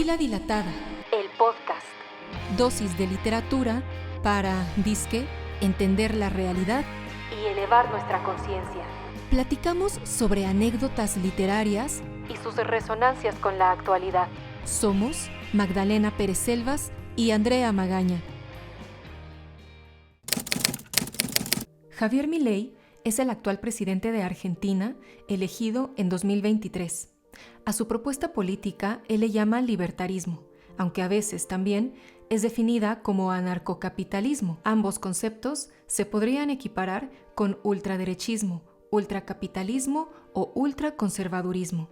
Pupila Dilatada, el podcast. Dosis de literatura para, disque, entender la realidad Y elevar nuestra conciencia. Platicamos sobre anécdotas literarias Y sus resonancias con la actualidad. Somos Magdalena Pérez Selvas y Andrea Magaña. Javier Milei es el actual presidente de Argentina, elegido en 2023. A su propuesta política él le llama libertarismo, aunque a veces también es definida como anarcocapitalismo. Ambos conceptos se podrían equiparar con ultraderechismo, ultracapitalismo o ultraconservadurismo.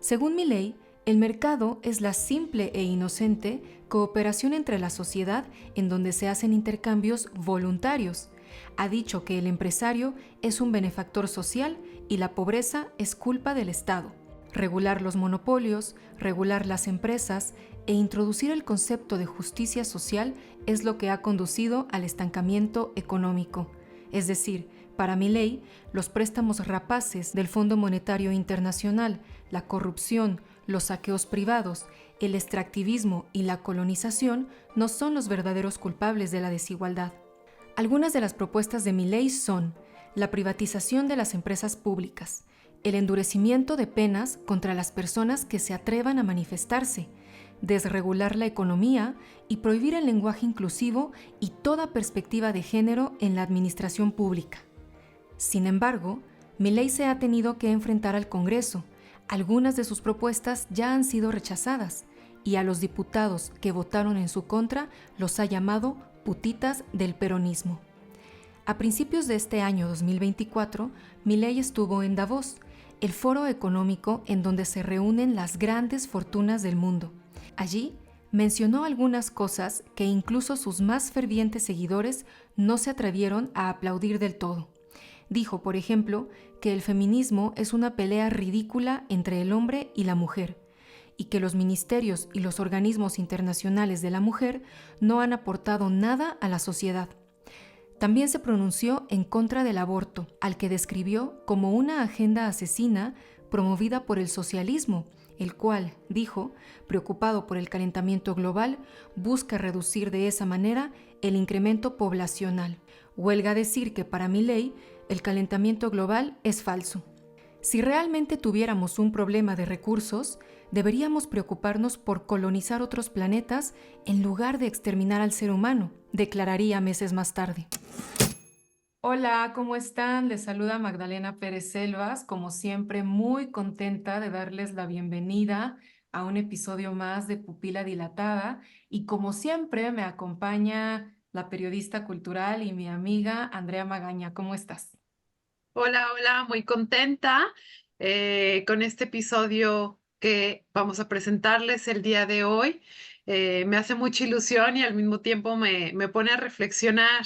Según Milei, el mercado es la simple e inocente cooperación entre la sociedad en donde se hacen intercambios voluntarios. Ha dicho que el empresario es un benefactor social y la pobreza es culpa del Estado. Regular los monopolios, regular las empresas e introducir el concepto de justicia social es lo que ha conducido al estancamiento económico. Es decir, para Milei, los préstamos rapaces del Fondo Monetario Internacional, la corrupción, los saqueos privados, el extractivismo y la colonización no son los verdaderos culpables de la desigualdad. Algunas de las propuestas de Milei son la privatización de las empresas públicas, el endurecimiento de penas contra las personas que se atrevan a manifestarse, desregular la economía y prohibir el lenguaje inclusivo y toda perspectiva de género en la administración pública. Sin embargo, Milei se ha tenido que enfrentar al Congreso. Algunas de sus propuestas ya han sido rechazadas y a los diputados que votaron en su contra los ha llamado putitas del peronismo. A principios de este año 2024, Milei estuvo en Davos, el foro económico en donde se reúnen las grandes fortunas del mundo. Allí mencionó algunas cosas que incluso sus más fervientes seguidores no se atrevieron a aplaudir del todo. Dijo, por ejemplo, que el feminismo es una pelea ridícula entre el hombre y la mujer, y que los ministerios y los organismos internacionales de la mujer no han aportado nada a la sociedad. También se pronunció en contra del aborto, al que describió como una agenda asesina promovida por el socialismo, el cual, dijo, preocupado por el calentamiento global, busca reducir de esa manera el incremento poblacional. Huelga decir que para Milei, el calentamiento global es falso. Si realmente tuviéramos un problema de recursos, deberíamos preocuparnos por colonizar otros planetas en lugar de exterminar al ser humano, declararía meses más tarde. Hola, ¿cómo están? Les saluda Magdalena Pérez Selvas, como siempre muy contenta de darles la bienvenida a un episodio más de Pupila Dilatada y como siempre me acompaña la periodista cultural y mi amiga Andrea Magaña. ¿Cómo estás? Hola, muy contenta con este episodio que vamos a presentarles el día de hoy. Me hace mucha ilusión y al mismo tiempo me pone a reflexionar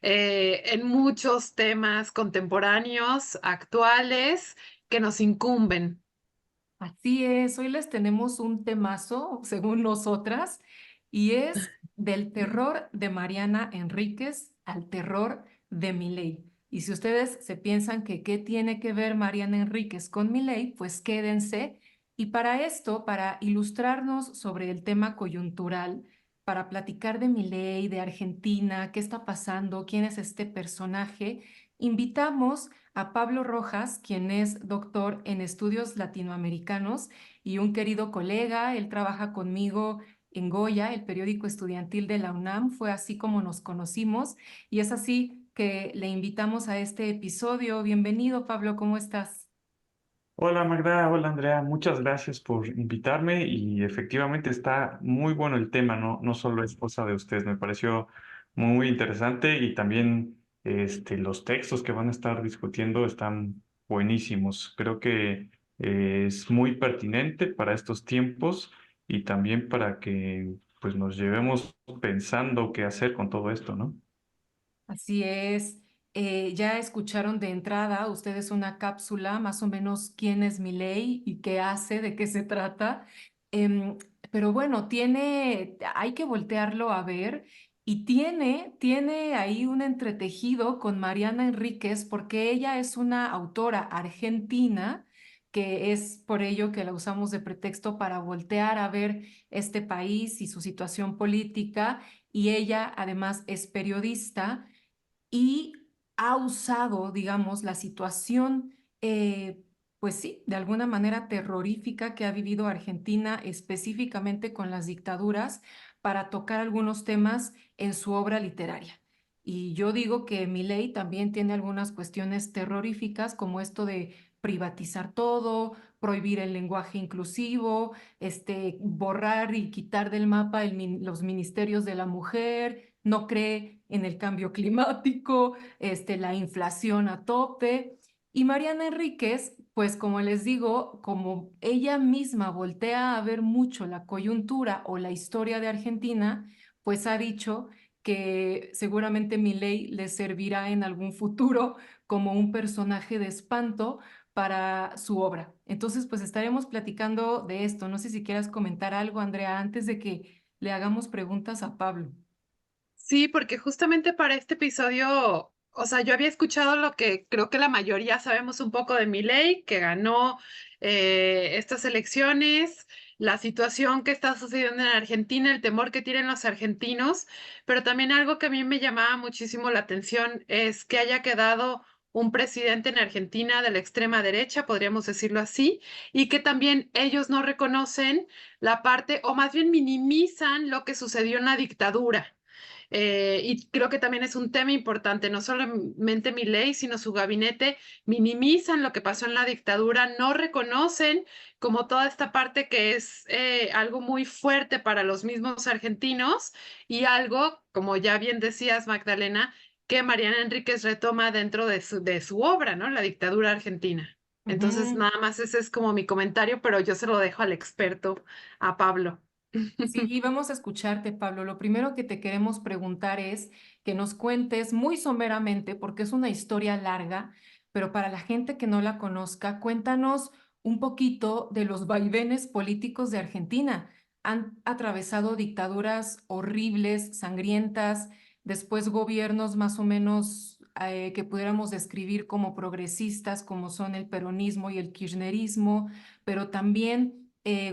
en muchos temas contemporáneos, actuales, que nos incumben. Así es, hoy les tenemos un temazo, según nosotras, y es del terror de Mariana Enríquez al terror de Milei. Y si ustedes se piensan que qué tiene que ver Mariana Enríquez con Milei, pues quédense. Y para esto, para ilustrarnos sobre el tema coyuntural, para platicar de Milei, de Argentina, qué está pasando, quién es este personaje, invitamos a Pablo Rojas, quien es doctor en estudios latinoamericanos y un querido colega. Él trabaja conmigo en Goya, el periódico estudiantil de la UNAM. Fue así como nos conocimos y es así que le invitamos a este episodio. Bienvenido, Pablo, ¿cómo estás? Hola Magda, hola Andrea, muchas gracias por invitarme y efectivamente está muy bueno el tema, no solo es cosa de ustedes, me pareció muy interesante y también los textos que van a estar discutiendo están buenísimos. Creo que es muy pertinente para estos tiempos y también para que pues nos llevemos pensando qué hacer con todo esto, ¿no? Así es. Ya escucharon de entrada ustedes una cápsula, más o menos quién es Milei y qué hace, de qué se trata. Em, pero bueno, hay que voltearlo a ver y tiene ahí un entretejido con Mariana Enríquez porque ella es una autora argentina, que es por ello que la usamos de pretexto para voltear a ver este país y su situación política. Y ella además es periodista y ha usado, digamos, la situación, pues sí, de alguna manera terrorífica que ha vivido Argentina, específicamente con las dictaduras, para tocar algunos temas en su obra literaria. Y yo digo que Milei también tiene algunas cuestiones terroríficas, como esto de privatizar todo, prohibir el lenguaje inclusivo, borrar y quitar del mapa los ministerios de la mujer, no cree en el cambio climático, la inflación a tope. Y Mariana Enríquez, pues como les digo, como ella misma voltea a ver mucho la coyuntura o la historia de Argentina, pues ha dicho que seguramente Milei le servirá en algún futuro como un personaje de espanto para su obra. Entonces, pues estaremos platicando de esto. No sé si quieras comentar algo, Andrea, antes de que le hagamos preguntas a Pablo. Sí, porque justamente para este episodio, o sea, yo había escuchado lo que creo que la mayoría sabemos un poco de Milei, que ganó estas elecciones, la situación que está sucediendo en Argentina, el temor que tienen los argentinos, pero también algo que a mí me llamaba muchísimo la atención es que haya quedado un presidente en Argentina de la extrema derecha, podríamos decirlo así, y que también ellos no reconocen la parte, o más bien minimizan lo que sucedió en la dictadura. Y creo que también es un tema importante, no solamente Milei, sino su gabinete minimizan lo que pasó en la dictadura, no reconocen como toda esta parte que es algo muy fuerte para los mismos argentinos y algo, como ya bien decías, Magdalena, que Mariana Enríquez retoma dentro de su obra, ¿no? La dictadura argentina. Entonces, Ujú. nada más ese es como mi comentario, pero yo se lo dejo al experto, a Pablo. Sí, vamos a escucharte, Pablo. Lo primero que te queremos preguntar es que nos cuentes muy someramente, porque es una historia larga, pero para la gente que no la conozca, cuéntanos un poquito de los vaivenes políticos de Argentina. Han atravesado dictaduras horribles, sangrientas, después gobiernos más o menos que pudiéramos describir como progresistas, como son el peronismo y el kirchnerismo, pero también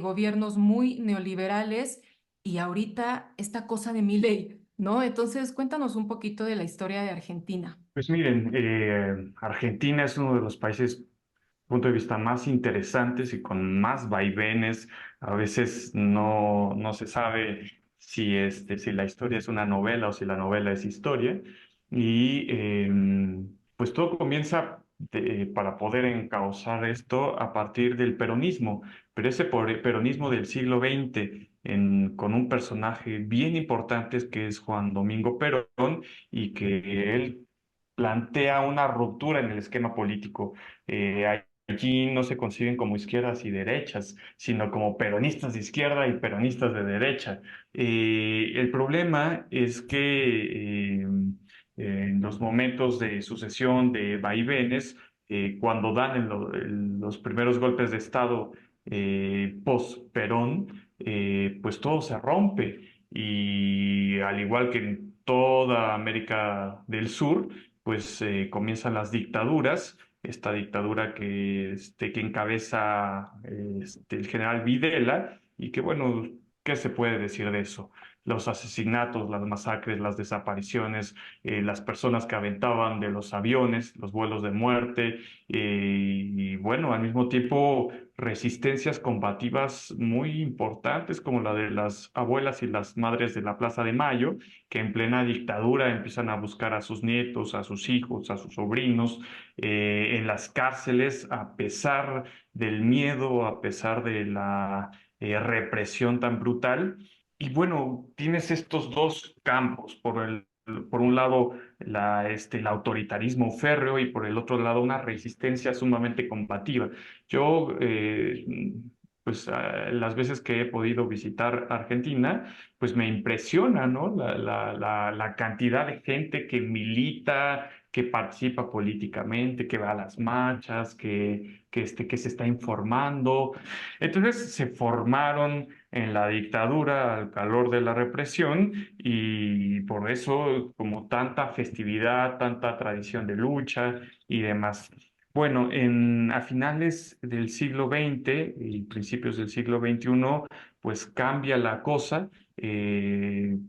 gobiernos muy neoliberales y ahorita esta cosa de Milei, ¿no? Entonces, cuéntanos un poquito de la historia de Argentina. Pues miren, Argentina es uno de los países, punto de vista, más interesantes y con más vaivenes. A veces no se sabe si la historia es una novela o si la novela es historia. Y pues todo comienza para poder encauzar esto a partir del peronismo, pero ese peronismo del siglo XX, con un personaje bien importante que es Juan Domingo Perón, y que él plantea una ruptura en el esquema político. Allí no se conciben como izquierdas y derechas, sino como peronistas de izquierda y peronistas de derecha. El problema es que en los momentos de sucesión, de vaivenes, cuando dan los primeros golpes de Estado post-Perón, pues todo se rompe. Y al igual que en toda América del Sur, pues comienzan las dictaduras. Esta dictadura que encabeza el general Videla, y que bueno, ¿qué se puede decir de eso? Los asesinatos, las masacres, las desapariciones, las personas que aventaban de los aviones, los vuelos de muerte, y bueno, al mismo tiempo resistencias combativas muy importantes como la de las abuelas y las madres de la Plaza de Mayo, que en plena dictadura empiezan a buscar a sus nietos, a sus hijos, a sus sobrinos, en las cárceles, a pesar del miedo, a pesar de la represión tan brutal. Y bueno, tienes estos dos campos, por un lado el autoritarismo férreo y por el otro lado una resistencia sumamente combativa. Yo, pues las veces que he podido visitar Argentina, pues me impresiona, ¿no? La cantidad de gente que milita, que participa políticamente, que va a las marchas, que se está informando. Entonces se formaron en la dictadura al calor de la represión, y por eso como tanta festividad, tanta tradición de lucha y demás. Bueno, a finales del siglo XX y principios del siglo XXI, pues cambia la cosa. El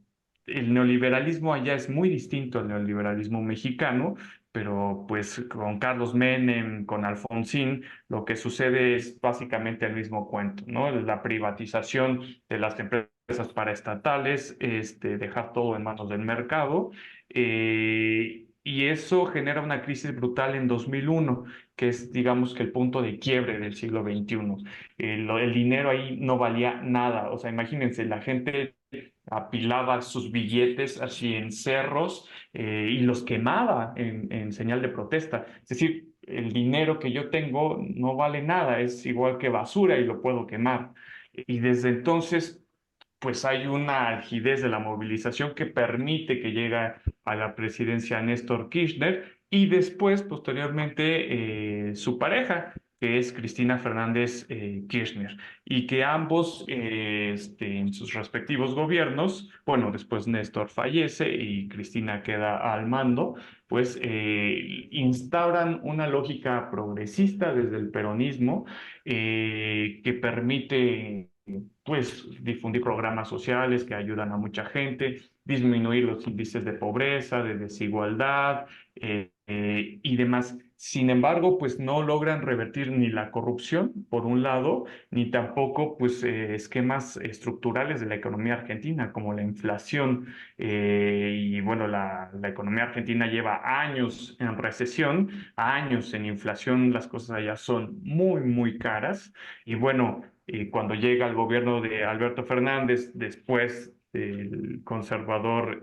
neoliberalismo allá es muy distinto al neoliberalismo mexicano, pero pues con Carlos Menem, con Alfonsín, lo que sucede es básicamente el mismo cuento, ¿no? La privatización de las empresas paraestatales, dejar todo en manos del mercado. Y eso genera una crisis brutal en 2001, que es, digamos, que el punto de quiebre del siglo XXI. El dinero ahí no valía nada. O sea, imagínense, la gente apilaba sus billetes así en cerros, y los quemaba en señal de protesta. Es decir, el dinero que yo tengo no vale nada, es igual que basura y lo puedo quemar. Y desde entonces, pues hay una algidez de la movilización que permite que llegue a la presidencia Néstor Kirchner y después, posteriormente, su pareja, que es Cristina Fernández Kirchner, y que ambos, en sus respectivos gobiernos, bueno, después Néstor fallece y Cristina queda al mando, pues instauran una lógica progresista desde el peronismo, que permite pues difundir programas sociales que ayudan a mucha gente, disminuir los índices de pobreza, de desigualdad, y demás. Sin embargo, pues no logran revertir ni la corrupción, por un lado, ni tampoco pues esquemas estructurales de la economía argentina, como la inflación. Y bueno, la economía argentina lleva años en recesión, años en inflación, las cosas allá son muy, muy caras. Y bueno, cuando llega el gobierno de Alberto Fernández, después del conservador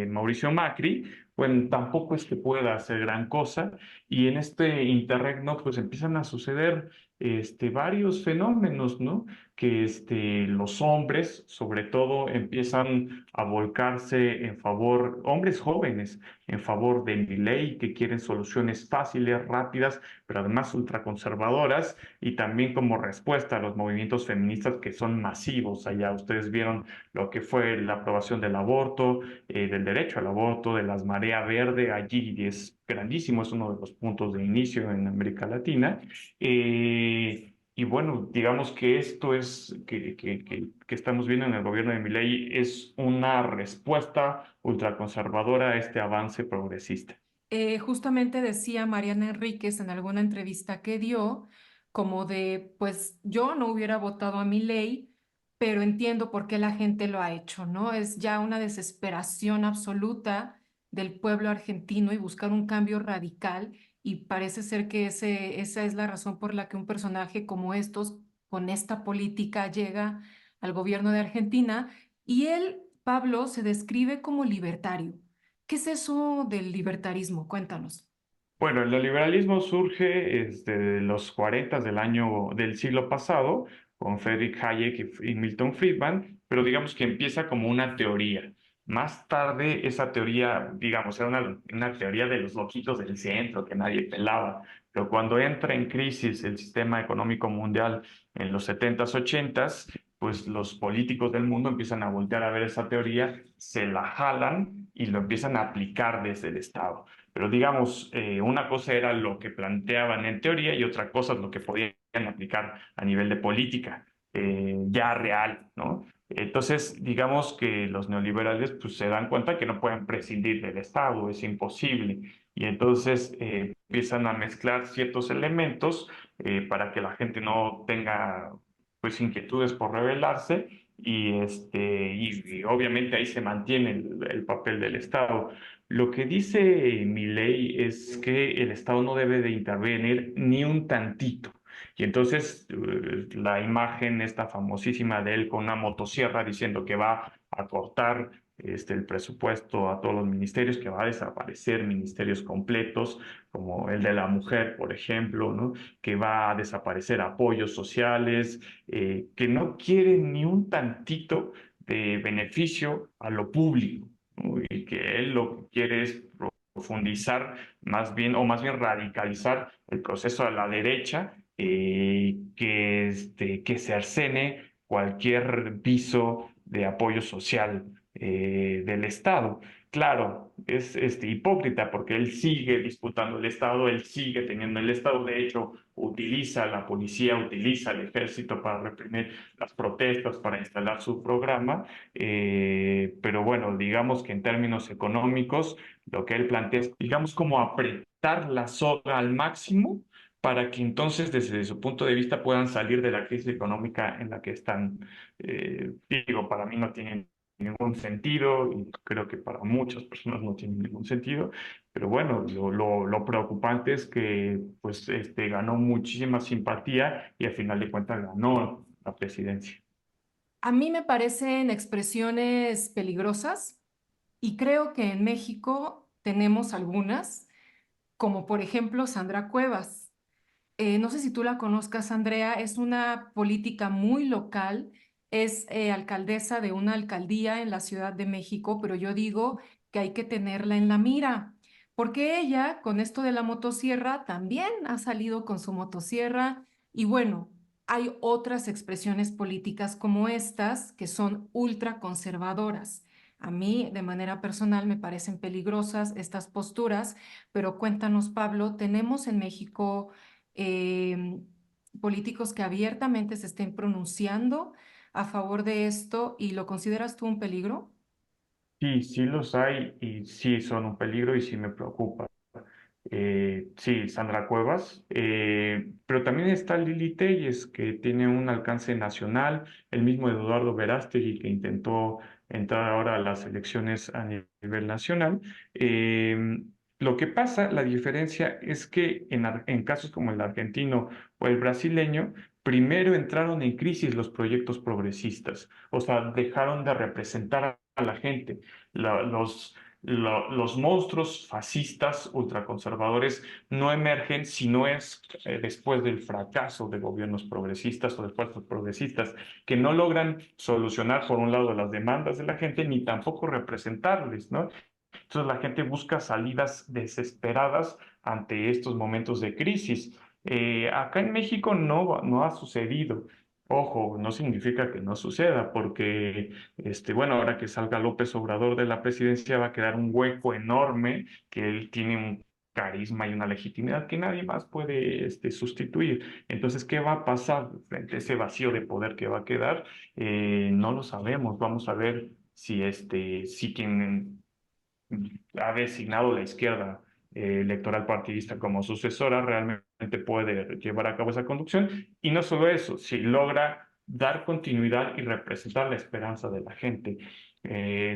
Mauricio Macri, bueno, tampoco es que pueda hacer gran cosa. Y en este interregno, pues empiezan a suceder varios fenómenos, ¿no? Que los hombres, sobre todo, empiezan a volcarse en favor, hombres jóvenes, en favor de Milei, que quieren soluciones fáciles, rápidas, pero además ultraconservadoras, y también como respuesta a los movimientos feministas que son masivos allá. Ustedes vieron lo que fue la aprobación del aborto, del derecho al aborto, de las marea verde, allí es grandísimo, es uno de los puntos de inicio en América Latina. Y bueno, digamos que esto es que estamos viendo en el gobierno de Milei es una respuesta ultraconservadora a este avance progresista. Justamente decía Mariana Enríquez en alguna entrevista que dio, como de, pues yo no hubiera votado a mi ley, pero entiendo por qué la gente lo ha hecho, ¿no? Es ya una desesperación absoluta del pueblo argentino y buscar un cambio radical y parece ser que esa es la razón por la que un personaje como estos, con esta política, llega al gobierno de Argentina y él, Pablo, se describe como libertario. ¿Qué es eso del libertarismo? Cuéntanos. Bueno, el neoliberalismo surge de los 40 del siglo pasado, con Friedrich Hayek y Milton Friedman, pero digamos que empieza como una teoría. Más tarde, esa teoría, digamos, era una teoría de los loquitos del centro que nadie pelaba, pero cuando entra en crisis el sistema económico mundial en los 70s, 80s, pues los políticos del mundo empiezan a voltear a ver esa teoría, se la jalan y lo empiezan a aplicar desde el Estado. Pero digamos, una cosa era lo que planteaban en teoría y otra cosa es lo que podían aplicar a nivel de política, ya real, ¿no? Entonces, digamos que los neoliberales pues, se dan cuenta que no pueden prescindir del Estado, es imposible. Y entonces empiezan a mezclar ciertos elementos para que la gente no tenga pues, inquietudes por rebelarse y obviamente ahí se mantiene el papel del Estado. Lo que dice mi ley es que el Estado no debe de intervenir ni un tantito. Y entonces la imagen esta famosísima de él con una motosierra diciendo que va a cortar el presupuesto a todos los ministerios, que va a desaparecer ministerios completos, como el de la mujer, por ejemplo, ¿no? Que va a desaparecer apoyos sociales, que no quiere ni un tantito de beneficio a lo público, ¿no? Y que él lo que quiere es profundizar más bien, o más bien radicalizar el proceso a la derecha, que cercene cualquier viso de apoyo social del Estado. claro, es hipócrita porque él sigue disputando el Estado, él sigue teniendo el Estado, de hecho, utiliza la policía, utiliza el ejército para reprimir las protestas, para instalar su programa, pero bueno, digamos que en términos económicos, lo que él plantea es, digamos, como apretar la soga al máximo para que entonces, desde su punto de vista, puedan salir de la crisis económica en la que están. Digo, para mí no tienen ningún sentido y creo que para muchas personas no tiene ningún sentido, pero bueno, lo preocupante es que pues ganó muchísima simpatía y al final de cuentas ganó la presidencia. A mí me parecen expresiones peligrosas y creo que en México tenemos algunas, como por ejemplo Sandra Cuevas. No sé si tú la conozcas, Andrea, es una política muy local, es alcaldesa de una alcaldía en la Ciudad de México, pero yo digo que hay que tenerla en la mira, porque ella con esto de la motosierra también ha salido con su motosierra y bueno, hay otras expresiones políticas como estas que son ultraconservadoras. A mí, de manera personal, me parecen peligrosas estas posturas, pero cuéntanos, Pablo, ¿tenemos en México eh, políticos que abiertamente se estén pronunciando a favor de esto y lo consideras tú un peligro? Sí, sí los hay y sí son un peligro y sí me preocupa. Sí, Sandra Cuevas, pero también está Lili Telles, que tiene un alcance nacional, el mismo Eduardo Verástegui, que intentó entrar ahora a las elecciones a nivel nacional. Lo que pasa, la diferencia es que en casos como el argentino o el brasileño, primero entraron en crisis los proyectos progresistas, o sea, dejaron de representar a la gente. Los los monstruos fascistas, ultraconservadores, no emergen si no es después del fracaso de gobiernos progresistas o de fuerzas progresistas que no logran solucionar, por un lado, las demandas de la gente, ni tampoco representarles, ¿no? Entonces la gente busca salidas desesperadas ante estos momentos de crisis. Acá en México no ha sucedido. Ojo, no significa que no suceda, porque, bueno, ahora que salga López Obrador de la presidencia va a quedar un hueco enorme, que él tiene un carisma y una legitimidad que nadie más puede, sustituir. Entonces, ¿qué va a pasar frente a ese vacío de poder que va a quedar? No lo sabemos. Vamos a ver si quien ha designado la izquierda electoral partidista como sucesora, realmente puede llevar a cabo esa conducción. Y no solo eso, si logra dar continuidad y representar la esperanza de la gente.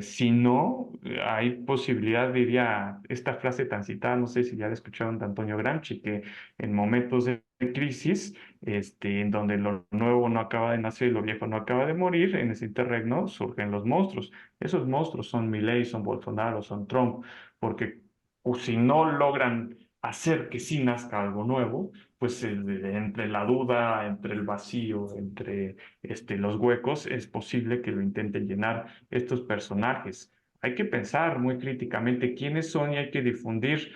Si no, hay posibilidad, diría, esta frase tan citada, no sé si ya la escucharon de Antonio Gramsci, que en momentos de crisis, en donde lo nuevo no acaba de nacer y lo viejo no acaba de morir, en ese interregno surgen los monstruos. Esos monstruos son Milei, son Bolsonaro, son Trump, porque si no logran hacer que sí nazca algo nuevo, pues entre la duda, entre el vacío, entre los huecos, es posible que lo intenten llenar estos personajes. Hay que pensar muy críticamente quiénes son y hay que difundir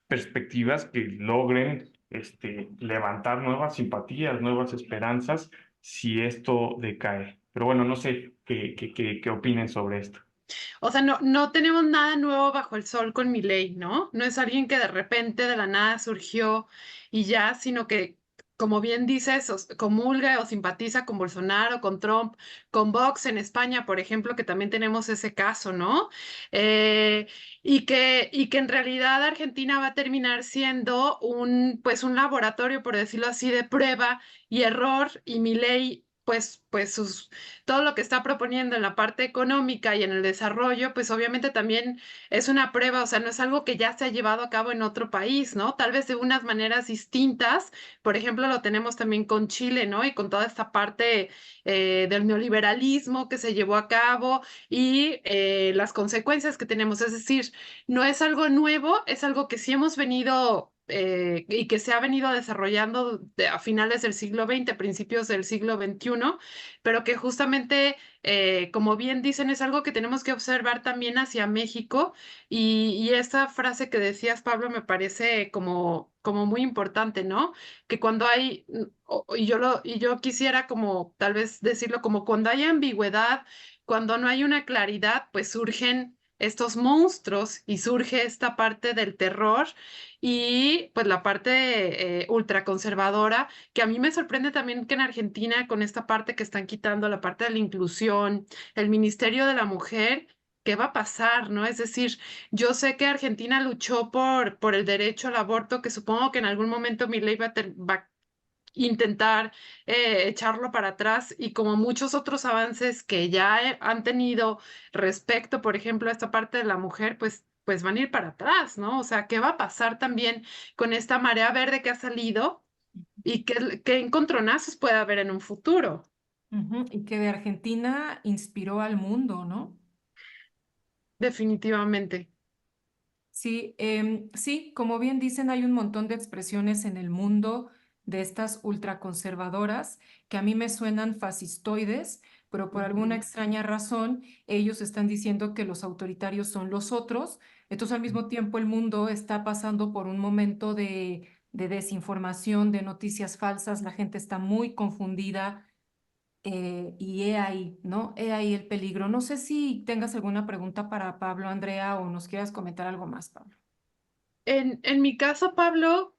perspectivas que logren levantar nuevas simpatías, nuevas esperanzas si esto decae. Pero bueno, no sé qué opinen sobre esto. O sea, no tenemos nada nuevo bajo el sol con Milei, ¿no? No es alguien que de repente de la nada surgió y ya, sino que, como bien dices, comulga o simpatiza con Bolsonaro, con Trump, con Vox en España, por ejemplo, que también tenemos ese caso, ¿no? Eh, y que en realidad Argentina va a terminar siendo pues un laboratorio, por decirlo así, de prueba y error, y Milei, pues todo lo que está proponiendo en la parte económica y en el desarrollo, pues obviamente también es una prueba, o sea, no es algo que ya se ha llevado a cabo en otro país, ¿no? Tal vez de unas maneras distintas, por ejemplo, lo tenemos también con Chile, ¿no? Y con toda esta parte del neoliberalismo que se llevó a cabo y las consecuencias que tenemos, es decir, no es algo nuevo, es algo que sí hemos venido y que se ha venido desarrollando a finales del siglo XX, principios del siglo XXI, pero que justamente, como bien dicen, es algo que tenemos que observar también hacia México. Y esa frase que decías, Pablo, me parece como muy importante, ¿no? Que cuando hay, y yo quisiera como tal vez decirlo como cuando hay ambigüedad, cuando no hay una claridad, pues surgen estos monstruos y surge esta parte del terror y pues la parte ultraconservadora, que a mí me sorprende también que en Argentina con esta parte que están quitando, la parte de la inclusión, el Ministerio de la Mujer. ¿Qué va a pasar, no? Es decir, yo sé que Argentina luchó por el derecho al aborto, que supongo que en algún momento mi ley va a intentar echarlo para atrás y como muchos otros avances que ya han tenido respecto, por ejemplo, a esta parte de la mujer, pues van a ir para atrás, ¿no? O sea, ¿qué va a pasar también con esta marea verde que ha salido y qué encontronazos puede haber en un futuro? Ujú. Y que de Argentina inspiró al mundo, ¿no? Definitivamente. Sí, sí, como bien dicen, hay un montón de expresiones en el mundo de estas ultraconservadoras que a mí me suenan fascistoides, pero por alguna Ujú. extraña razón ellos están diciendo que los autoritarios son los otros. Entonces, al mismo tiempo, el mundo está pasando por un momento de desinformación, de noticias falsas, la gente está muy confundida. Y he ahí, ¿no? He ahí el peligro. No sé si tengas alguna pregunta para Pablo, Andrea, o nos quieras comentar algo más, Pablo. En mi caso, Pablo,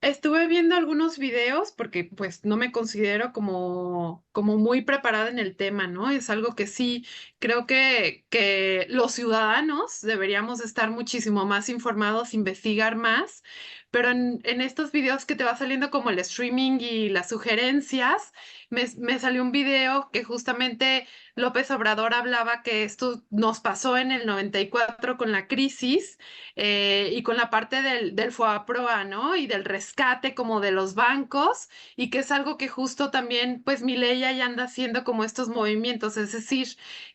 estuve viendo algunos videos porque pues no me considero como muy preparada en el tema, ¿no? Es algo que sí creo que los ciudadanos deberíamos estar muchísimo más informados, investigar más, pero en estos videos que te va saliendo como el streaming y las sugerencias, me salió un video que justamente López Obrador hablaba que esto nos pasó en el 94 con la crisis y con la parte del FOAPROA, ¿no? Y del rescate como de los bancos, y que es algo que justo también, pues Milei ya anda haciendo como estos movimientos, es decir,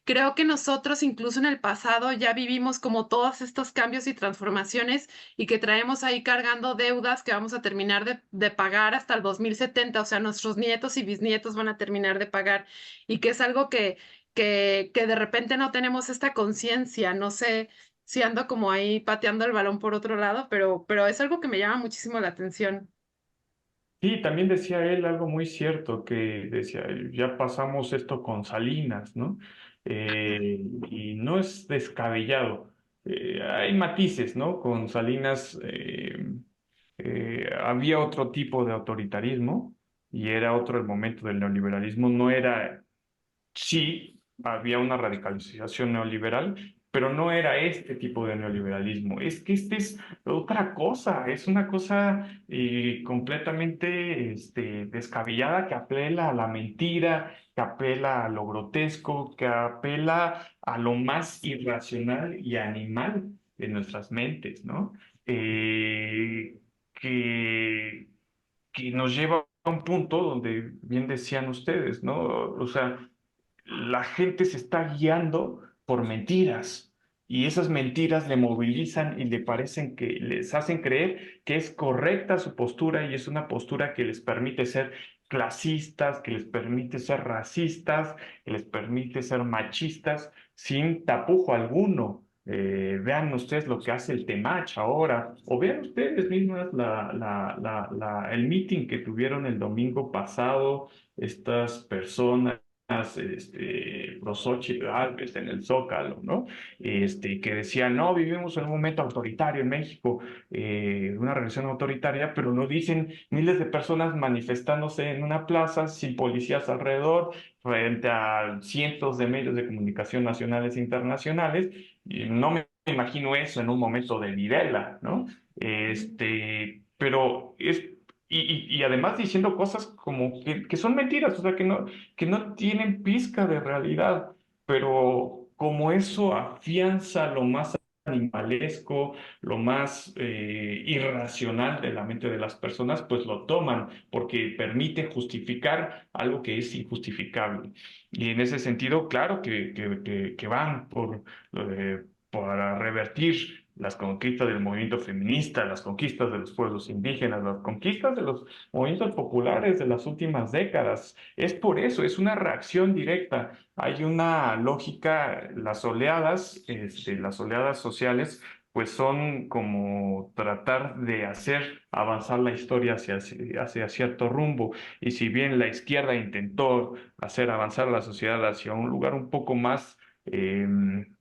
creo que nosotros incluso en el pasado ya vivimos como todos estos cambios y transformaciones y que traemos ahí cargando deudas que vamos a terminar de pagar hasta el 2070, o sea, nuestros nietos y bisnietos van a terminar de pagar y que es algo que de repente no tenemos esta conciencia, no sé sí ando como ahí pateando el balón por otro lado, pero es algo que me llama muchísimo la atención. Sí, también decía él algo muy cierto, que decía, ya pasamos esto con Salinas, ¿no? Y no es descabellado. Hay matices, ¿no? Con Salinas había otro tipo de autoritarismo y era otro el momento del neoliberalismo. No era sí, había una radicalización neoliberal, pero no era este tipo de neoliberalismo. Es que este es otra cosa, es una cosa completamente descabellada que apela a la mentira, que apela a lo grotesco, que apela a lo más irracional y animal de nuestras mentes, ¿no? Eh, que, que nos lleva a un punto donde bien decían ustedes, ¿no? O sea, la gente se está guiando por mentiras y esas mentiras le movilizan y le parecen que les hacen creer que es correcta su postura y es una postura que les permite ser clasistas, que les permite ser racistas, que les permite ser machistas sin tapujo alguno. Vean ustedes lo que hace el Temach ahora, o vean ustedes mismas el meeting que tuvieron el domingo pasado, estas personas pro Xóchitl Gálvez en el Zócalo, ¿no? Que decían, no, vivimos en un momento autoritario en México, una relación autoritaria, pero no dicen miles de personas manifestándose en una plaza sin policías alrededor, frente a cientos de medios de comunicación nacionales e internacionales, y no me imagino eso en un momento de Videla, ¿no? Pero es y además diciendo cosas como que son mentiras, o sea, que no tienen pizca de realidad, pero como eso afianza lo más animalesco, lo más irracional de la mente de las personas, pues lo toman porque permite justificar algo que es injustificable. Y en ese sentido, claro que van para revertir las conquistas del movimiento feminista, las conquistas de los pueblos indígenas, las conquistas de los movimientos populares de las últimas décadas. Es por eso, es una reacción directa. Hay una lógica, las oleadas sociales, pues son como tratar de hacer avanzar la historia hacia cierto rumbo. Y si bien la izquierda intentó hacer avanzar la sociedad hacia un lugar un poco más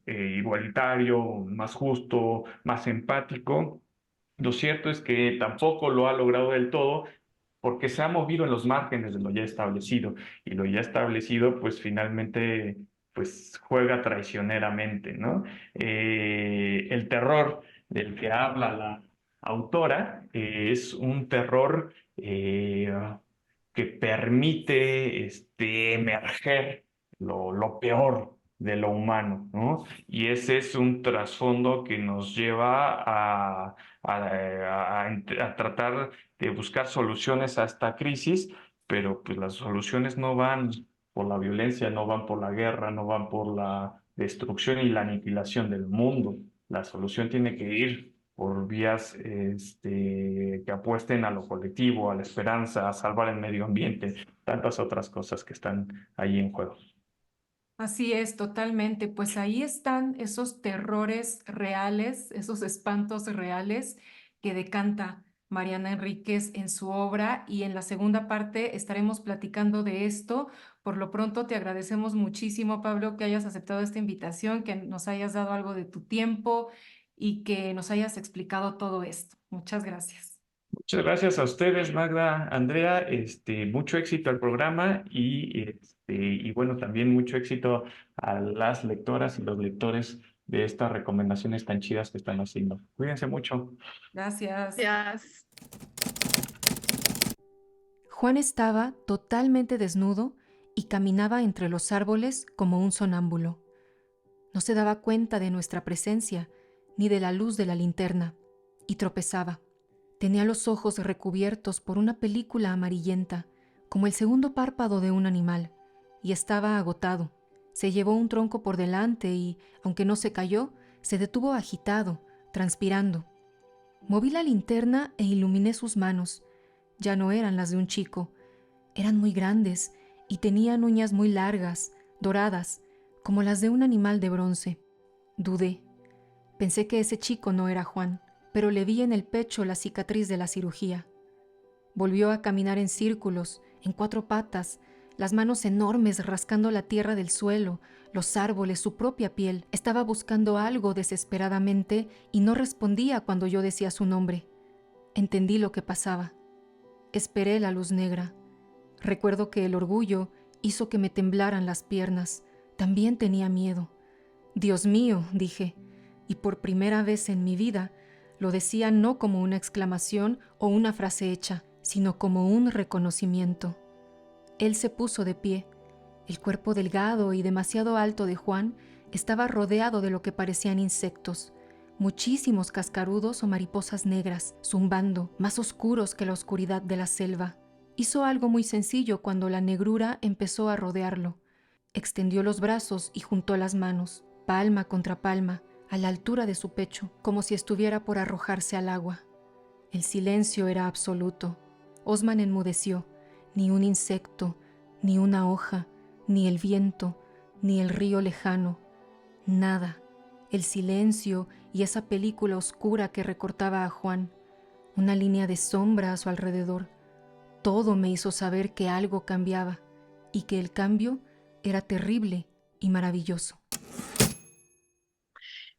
igualitario, más justo, más empático, lo cierto es que tampoco lo ha logrado del todo porque se ha movido en los márgenes de lo ya establecido y lo ya establecido pues finalmente pues juega traicioneramente, ¿no? El terror del que habla la autora es un terror que permite emerger lo peor de lo humano, ¿no? Y ese es un trasfondo que nos lleva a tratar de buscar soluciones a esta crisis, pero pues las soluciones no van por la violencia, no van por la guerra, no van por la destrucción y la aniquilación del mundo. La solución tiene que ir por vías que apuesten a lo colectivo, a la esperanza, a salvar el medio ambiente, tantas otras cosas que están ahí en juego. Así es, totalmente. Pues ahí están esos terrores reales, esos espantos reales que decanta Mariana Enríquez en su obra, y en la segunda parte estaremos platicando de esto. Por lo pronto te agradecemos muchísimo, Pablo, que hayas aceptado esta invitación, que nos hayas dado algo de tu tiempo y que nos hayas explicado todo esto. Muchas gracias. Muchas gracias a ustedes, Magda, Andrea, mucho éxito al programa y bueno, también mucho éxito a las lectoras y los lectores de estas recomendaciones tan chidas que están haciendo. Cuídense mucho. Gracias. Gracias. Juan estaba totalmente desnudo y caminaba entre los árboles como un sonámbulo. No se daba cuenta de nuestra presencia ni de la luz de la linterna, y tropezaba. Tenía los ojos recubiertos por una película amarillenta, como el segundo párpado de un animal, y estaba agotado. Se llevó un tronco por delante y, aunque no se cayó, se detuvo agitado, transpirando. Moví la linterna e iluminé sus manos. Ya no eran las de un chico. Eran muy grandes y tenían uñas muy largas, doradas, como las de un animal de bronce. Dudé. Pensé que ese chico no era Juan, pero le vi en el pecho la cicatriz de la cirugía. Volvió a caminar en círculos, en 4 patas, las manos enormes rascando la tierra del suelo, los árboles, su propia piel. Estaba buscando algo desesperadamente y no respondía cuando yo decía su nombre. Entendí lo que pasaba. Esperé la luz negra. Recuerdo que el orgullo hizo que me temblaran las piernas. También tenía miedo. Dios mío, dije, y por primera vez en mi vida lo decía no como una exclamación o una frase hecha, sino como un reconocimiento. Él se puso de pie. El cuerpo delgado y demasiado alto de Juan estaba rodeado de lo que parecían insectos, muchísimos cascarudos o mariposas negras, zumbando, más oscuros que la oscuridad de la selva. Hizo algo muy sencillo cuando la negrura empezó a rodearlo. Extendió los brazos y juntó las manos, palma contra palma, a la altura de su pecho, como si estuviera por arrojarse al agua. El silencio era absoluto. Osman enmudeció. Ni un insecto, ni una hoja, ni el viento, ni el río lejano. Nada. El silencio y esa película oscura que recortaba a Juan. Una línea de sombra a su alrededor. Todo me hizo saber que algo cambiaba y que el cambio era terrible y maravilloso.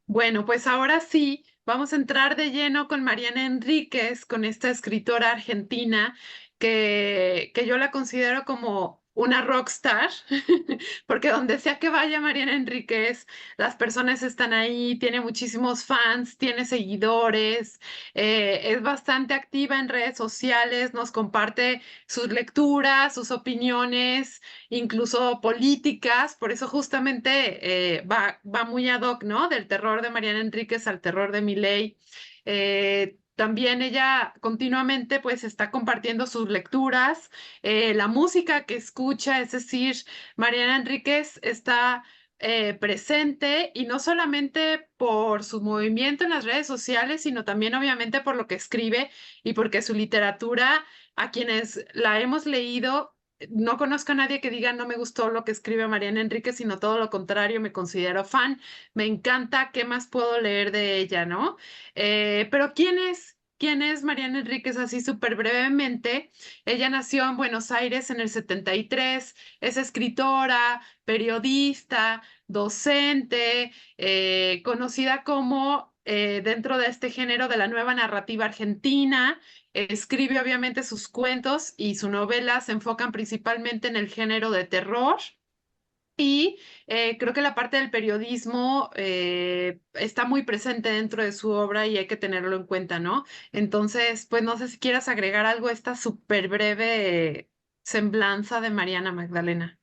Bueno, pues ahora sí, vamos a entrar de lleno con Mariana Enríquez, con esta escritora argentina que yo la considero como una rockstar, porque donde sea que vaya Mariana Enríquez, las personas están ahí, tiene muchísimos fans, tiene seguidores, es bastante activa en redes sociales, nos comparte sus lecturas, sus opiniones, incluso políticas, por eso justamente va muy ad hoc, ¿no? Del terror de Mariana Enríquez al terror de Milei. También ella continuamente pues está compartiendo sus lecturas, la música que escucha, es decir, Mariana Enríquez está presente, y no solamente por su movimiento en las redes sociales, sino también obviamente por lo que escribe y porque su literatura, a quienes la hemos leído, no conozco a nadie que diga no me gustó lo que escribe Mariana Enríquez, sino todo lo contrario, me considero fan, me encanta, ¿qué más puedo leer de ella, no? Pero ¿quién es? ¿Quién es Mariana Enríquez? Así súper brevemente, ella nació en Buenos Aires en el 73, es escritora, periodista, docente, conocida como dentro de este género de la nueva narrativa argentina. Escribe obviamente sus cuentos y su novela se enfocan principalmente en el género de terror. Y creo que la parte del periodismo está muy presente dentro de su obra y hay que tenerlo en cuenta, ¿no? Entonces, pues no sé si quieras agregar algo a esta súper breve semblanza de Mariana Magdalena.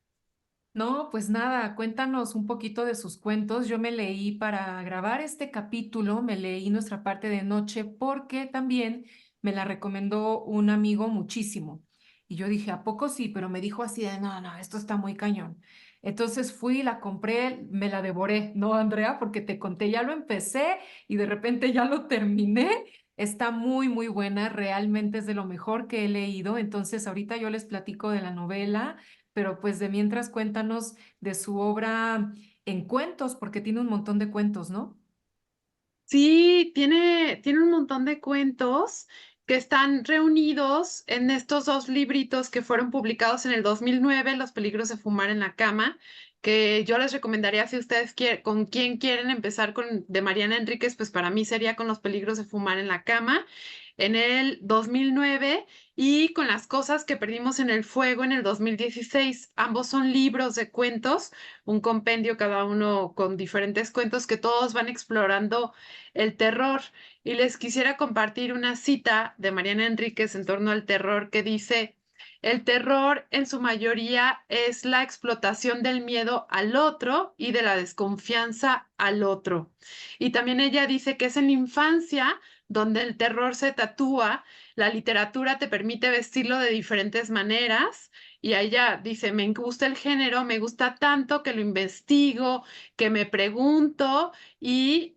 No, pues nada, cuéntanos un poquito de sus cuentos. Yo me leí para grabar este capítulo, me leí Nuestra parte de noche porque también me la recomendó un amigo muchísimo. Y yo dije, ¿a poco sí? Pero me dijo así de, no, no, esto está muy cañón. Entonces fui, la compré, me la devoré, ¿no, Andrea? Porque te conté, ya lo empecé y de repente ya lo terminé. Está muy, muy buena, realmente es de lo mejor que he leído. Entonces ahorita yo les platico de la novela, pero pues de mientras cuéntanos de su obra en cuentos, porque tiene un montón de cuentos, ¿no? Sí, tiene un montón de cuentos que están reunidos en estos dos libritos que fueron publicados en el 2009, Los peligros de fumar en la cama, que yo les recomendaría si ustedes quieren, con quién quieren empezar con de Mariana Enríquez, pues para mí sería con Los peligros de fumar en la cama en el 2009 y con Las cosas que perdimos en el fuego en el 2016. Ambos son libros de cuentos, un compendio cada uno con diferentes cuentos que todos van explorando el terror. Y les quisiera compartir una cita de Mariana Enríquez en torno al terror que dice, el terror en su mayoría es la explotación del miedo al otro y de la desconfianza al otro. Y también ella dice que es en la infancia donde el terror se tatúa, la literatura te permite vestirlo de diferentes maneras. Y ella dice, me gusta el género, me gusta tanto que lo investigo, que me pregunto y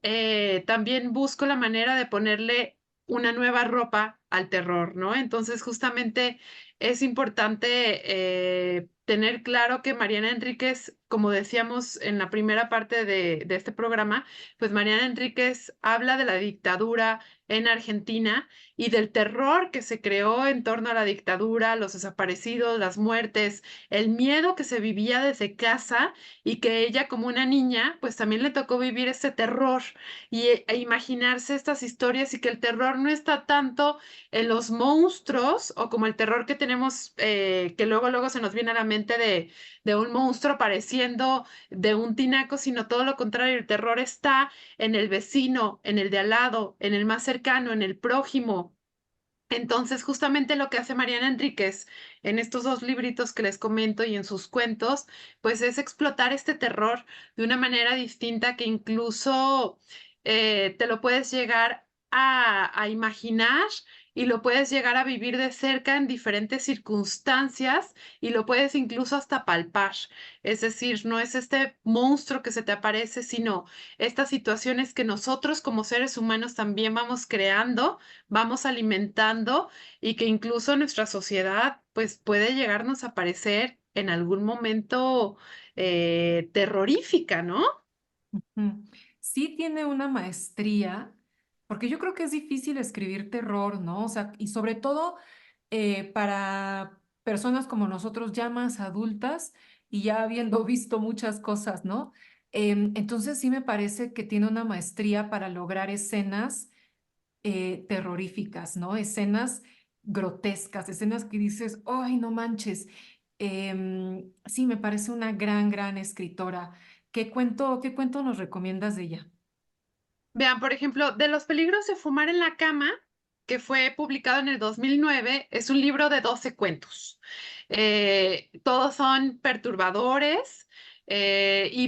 también busco la manera de ponerle una nueva ropa al terror, ¿no? Entonces, justamente es importante tener claro que Mariana Enríquez, como decíamos en la primera parte de este programa, pues Mariana Enríquez habla de la dictadura en Argentina y del terror que se creó en torno a la dictadura, los desaparecidos, las muertes, el miedo que se vivía desde casa y que ella como una niña, pues también le tocó vivir este terror e imaginarse estas historias y que el terror no está tanto en los monstruos o como el terror que tenemos, que luego se nos viene a la mente de un monstruo pareciendo de un tinaco, sino todo lo contrario, el terror está en el vecino, en el de al lado, en el más cercano, en el prójimo. Entonces, justamente lo que hace Mariana Enríquez en estos dos libritos que les comento y en sus cuentos, pues es explotar este terror de una manera distinta que incluso te lo puedes llegar a imaginar y lo puedes llegar a vivir de cerca en diferentes circunstancias y lo puedes incluso hasta palpar. Es decir, no es este monstruo que se te aparece, sino estas situaciones que nosotros como seres humanos también vamos creando, vamos alimentando y que incluso nuestra sociedad pues puede llegarnos a parecer en algún momento terrorífica, ¿no? Mm. Sí tiene una maestría, porque yo creo que es difícil escribir terror, ¿no? O sea, y sobre todo para personas como nosotros ya más adultas y ya habiendo visto muchas cosas, ¿no? Entonces sí me parece que tiene una maestría para lograr escenas terroríficas, ¿no? Escenas grotescas, escenas que dices, ¡ay, no manches! Sí, me parece una gran, gran escritora. Qué cuento nos recomiendas de ella? Vean, por ejemplo, de los peligros de fumar en la cama, que fue publicado en el 2009, es un libro de 12 cuentos. Todos son perturbadores y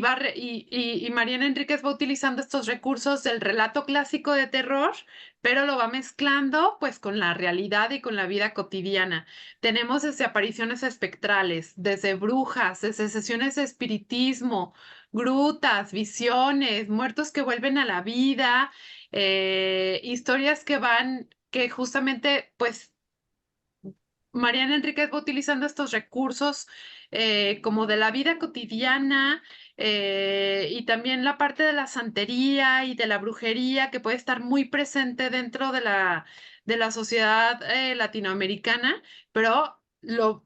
Mariana Enríquez va utilizando estos recursos del relato clásico de terror, pero lo va mezclando pues con la realidad y con la vida cotidiana. Tenemos desde apariciones espectrales, desde brujas, desde sesiones de espiritismo, grutas, visiones, muertos que vuelven a la vida, historias que justamente, pues, Mariana Enríquez va utilizando estos recursos como de la vida cotidiana y también la parte de la santería y de la brujería que puede estar muy presente dentro de la sociedad latinoamericana, pero nos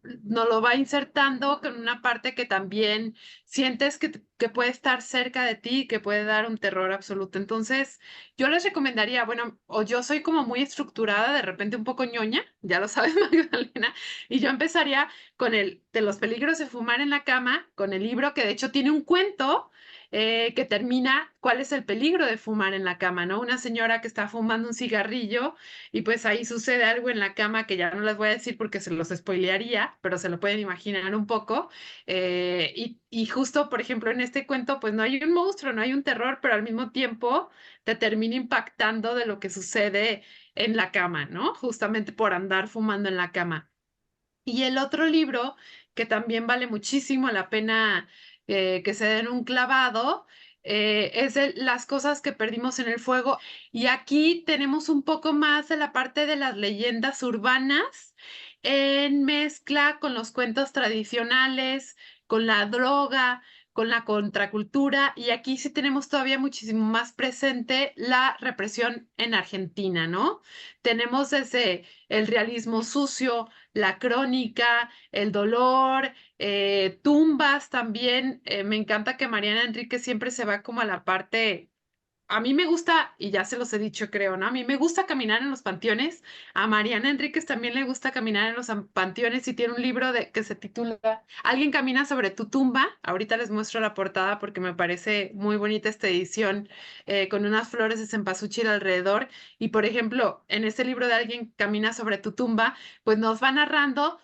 lo va insertando con una parte que también sientes que puede estar cerca de ti, que puede dar un terror absoluto. Entonces, yo les recomendaría, bueno, o yo soy como muy estructurada, de repente un poco ñoña, ya lo sabes, Magdalena, y yo empezaría con el de los peligros de fumar en la cama, con el libro que de hecho tiene un cuento que termina cuál es el peligro de fumar en la cama, ¿no? Una señora que está fumando un cigarrillo y pues ahí sucede algo en la cama que ya no les voy a decir porque se los spoilearía, pero se lo pueden imaginar un poco. Y justo, por ejemplo, en este cuento, pues no hay un monstruo, no hay un terror, pero al mismo tiempo te termina impactando de lo que sucede en la cama, ¿no? Justamente por andar fumando en la cama. Y el otro libro, que también vale muchísimo la pena que se den un clavado, Las cosas que perdimos en el fuego. Y aquí tenemos un poco más de la parte de las leyendas urbanas en mezcla con los cuentos tradicionales, con la droga, con la contracultura. Y aquí sí tenemos todavía muchísimo más presente la represión en Argentina, ¿no? Tenemos desde el realismo sucio, la crónica, el dolor, tumbas también. Me encanta que Mariana Enrique siempre se va como a la parte. A mí me gusta, y ya se los he dicho, creo, ¿no? A mí me gusta caminar en los panteones. A Mariana Enríquez también le gusta caminar en los panteones y tiene un libro que se titula Alguien camina sobre tu tumba. Ahorita les muestro la portada porque me parece muy bonita esta edición con unas flores de cempasúchil alrededor. Y por ejemplo, en este libro de Alguien camina sobre tu tumba, pues nos va narrando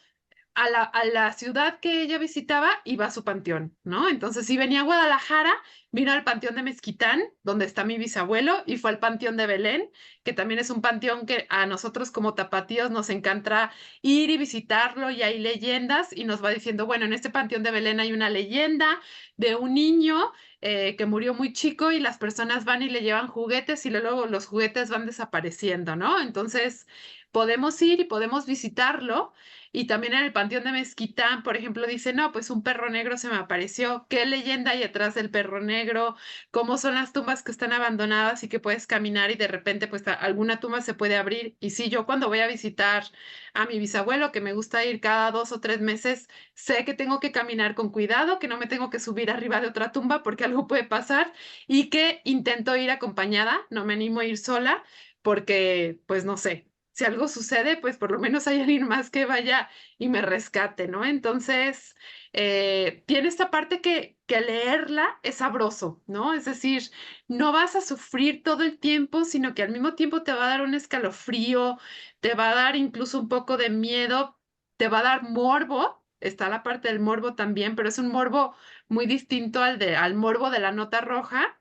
a la ciudad que ella visitaba, iba a su panteón, ¿no? Entonces, si venía a Guadalajara, vino al panteón de Mezquitán, donde está mi bisabuelo, y fue al panteón de Belén, que también es un panteón que a nosotros como tapatíos nos encanta ir y visitarlo, y hay leyendas, y nos va diciendo, bueno, en este panteón de Belén hay una leyenda de un niño que murió muy chico y las personas van y le llevan juguetes y luego los juguetes van desapareciendo, ¿no? Entonces, podemos ir y podemos visitarlo y también en el Panteón de Mezquitán, por ejemplo, dice, no, pues un perro negro se me apareció. ¿Qué leyenda hay detrás del perro negro? ¿Cómo son las tumbas que están abandonadas y que puedes caminar y de repente pues alguna tumba se puede abrir? Y sí, yo cuando voy a visitar a mi bisabuelo, que me gusta ir cada 2 o 3 meses, sé que tengo que caminar con cuidado, que no me tengo que subir arriba de otra tumba porque algo puede pasar y que intento ir acompañada, no me animo a ir sola porque pues no sé si algo sucede, pues por lo menos hay alguien más que vaya y me rescate, ¿no? Entonces, tiene esta parte que leerla es sabroso, ¿no? Es decir, no vas a sufrir todo el tiempo, sino que al mismo tiempo te va a dar un escalofrío, te va a dar incluso un poco de miedo, te va a dar morbo. Está la parte del morbo también, pero es un morbo muy distinto al morbo de la nota roja,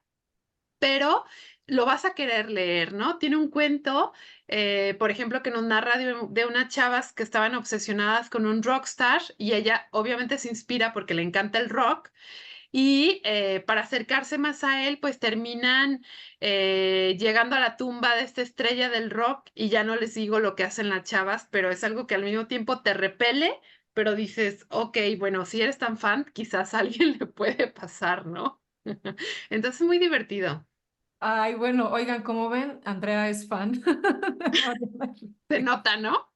pero lo vas a querer leer, ¿no? Tiene un cuento, por ejemplo, que nos narra de unas chavas que estaban obsesionadas con un rockstar y ella obviamente se inspira porque le encanta el rock y para acercarse más a él, pues terminan llegando a la tumba de esta estrella del rock y ya no les digo lo que hacen las chavas, pero es algo que al mismo tiempo te repele, pero dices, ok, bueno, si eres tan fan, quizás a alguien le puede pasar, ¿no? Entonces, muy divertido. Ay, bueno, oigan, como ven, Andrea es fan de Mariana Se Enríquez. nota, ¿no?